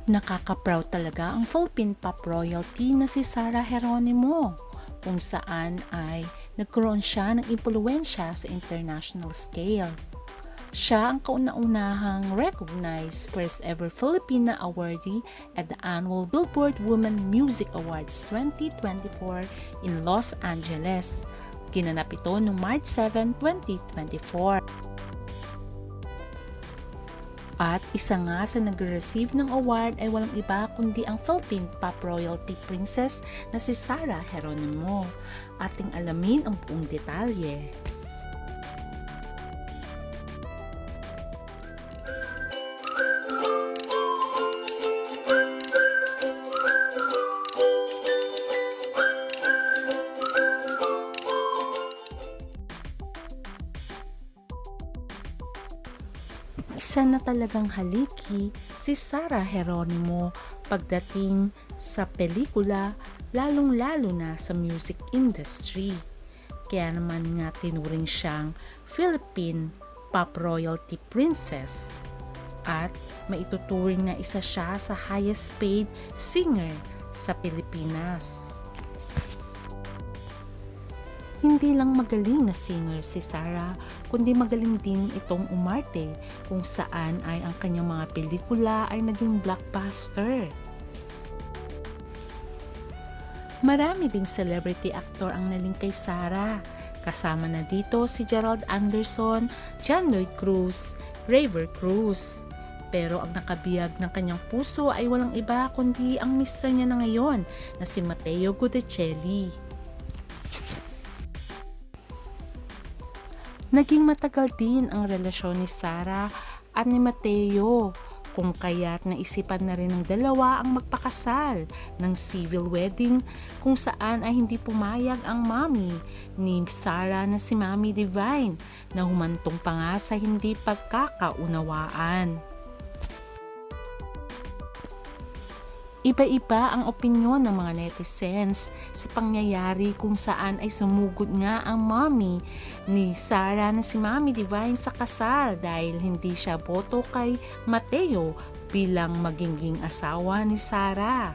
Nakaka-proud talaga ang Philippine pop royalty na si Sarah Geronimo, kung saan ay nagkaroon siya ng impluwensya sa international scale. Siya ang kauna-unahang recognized first ever Filipina awardee at the annual Billboard Women Music Awards 2024 in Los Angeles. Ginanap ito noong March 7, 2024. At isa nga sa nag-receive ng award ay walang iba kundi ang Philippine Pop Royalty Princess na si Sarah Geronimo. Ating alamin ang buong detalye. Isa na talagang haliki si Sarah Geronimo pagdating sa pelikula, lalong-lalo na sa music industry. Kaya naman nga tinuring siyang Philippine Pop Royalty Princess at maituturing na isa siya sa highest paid singer sa Pilipinas. Hindi lang magaling na singer si Sarah, kundi magaling din itong umarte kung saan ay ang kanyang mga pelikula ay naging blockbuster. Marami ding celebrity actor ang naling kay Sarah. Kasama na dito si Gerald Anderson, John Lloyd Cruz, Raver Cruz. Pero ang nakabiyag ng kanyang puso ay walang iba kundi ang mister niya na ngayon na si Matteo Guidicelli. Naging matagal din ang relasyon ni Sarah at ni Matteo, kung kaya't naisipan na rin ng dalawa ang magpakasal ng civil wedding kung saan ay hindi pumayag ang mami ni Sarah na si Mami Divine na humantong pa nga sa hindi pagkakaunawaan. Iba-iba ang opinyon ng mga netizens sa pangyayari kung saan ay sumugod nga ang mommy ni Sarah na si Mami Divine sa kasal dahil hindi siya boto kay Matteo bilang magiging asawa ni Sarah.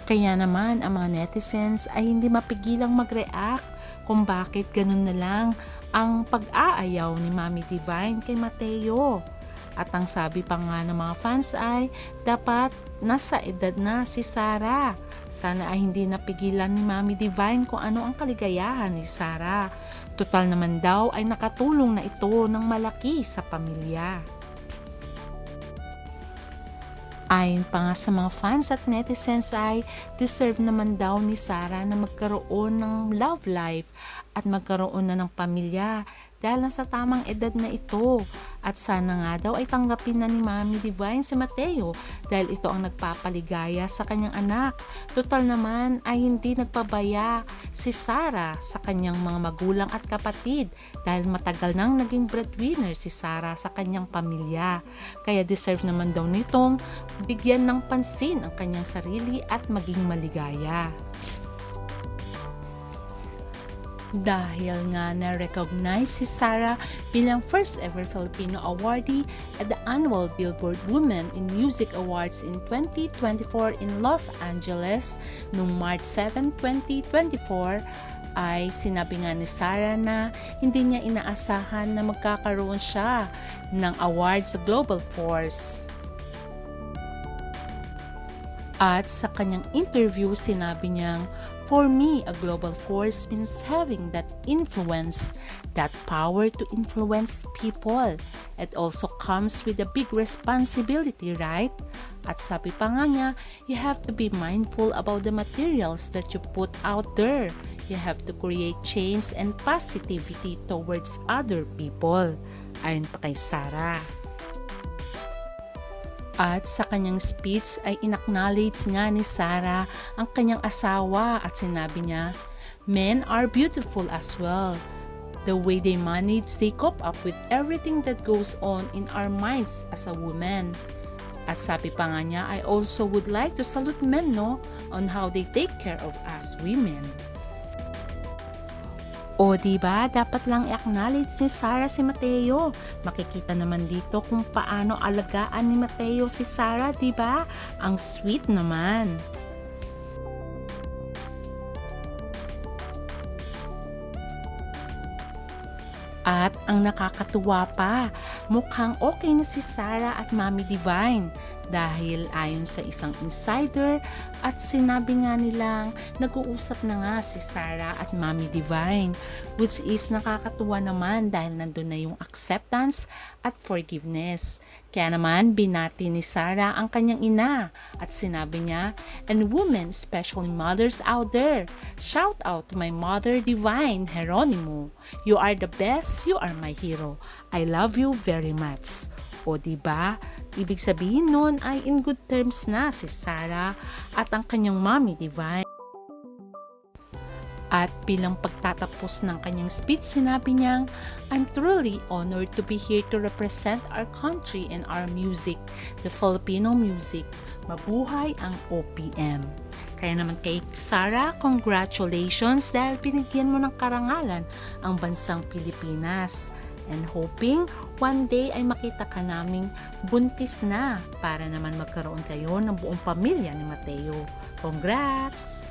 Kaya naman ang mga netizens ay hindi mapigilang mag-react kung bakit ganun na lang ang pag-aayaw ni Mami Divine kay Matteo. At ang sabi pa nga ng mga fans ay dapat nasa edad na si Sarah. Sana ay hindi napigilan ni Mami Divine kung ano ang kaligayahan ni Sarah. Total naman daw ay nakatulong na ito ng malaki sa pamilya. Ayon pa nga sa mga fans at netizens ay deserve naman daw ni Sarah na magkaroon ng love life at magkaroon na ng pamilya dahil nasa tamang edad na ito. At sana nga daw ay tanggapin na ni Mami Divine si Matteo dahil ito ang nagpapaligaya sa kanyang anak. Total naman ay hindi nagpabaya si Sarah sa kanyang mga magulang at kapatid dahil matagal nang naging breadwinner si Sarah sa kanyang pamilya. Kaya deserve naman daw nitong bigyan ng pansin ang kanyang sarili at maging maligaya. Dahil nga na-recognize si Sarah bilang first ever Filipino awardee at the annual Billboard Women in Music Awards in 2024 in Los Angeles noong March 7, 2024, ay sinabi nga ni Sarah na hindi niya inaasahan na magkakaroon siya ng award sa Global Force. At sa kanyang interview, sinabi niyang, "For me, a global force means having that influence, that power to influence people. It also comes with a big responsibility, right?" At sabi pa nga niya, "You have to be mindful about the materials that you put out there. You have to create change and positivity towards other people." Ayon pa kay Sarah. At sa kanyang speech ay inacknowledge nga ni Sarah ang kanyang asawa at sinabi niya, "Men are beautiful as well. The way they manage, they cope up with everything that goes on in our minds as a woman." At sabi pa nga niya, "I also would like to salute men on how they take care of us women." O di ba dapat lang i-acknowledge ni Sarah si Mateo. Makikita naman dito kung paano alagaan ni Mateo si Sarah, di ba? Ang sweet naman. At ang nakakatuwa pa, mukhang okay na si Sarah at Mommy Divine dahil ayon sa isang insider at sinabi nga nilang nag-uusap na nga si Sarah at Mommy Divine, which is nakakatuwa naman dahil nandun na yung acceptance at forgiveness. Kaya naman binati ni Sarah ang kanyang ina at sinabi niya, "And women, especially mothers out there, shout out to my mother Divine Geronimo. You are the best, you are my hero. I love you very much." O diba? Ibig sabihin nun ay in good terms na si Sarah at ang kanyang mommy Divine. At bilang pagtatapos ng kanyang speech, sinabi niyang, "I'm truly honored to be here to represent our country and our music, the Filipino music. Mabuhay ang OPM." Kaya naman kay Sarah, congratulations dahil binigyan mo ng karangalan ang bansang Pilipinas. And hoping one day ay makita ka naming buntis na para naman magkaroon kayo ng buong pamilya ni Mateo. Congrats!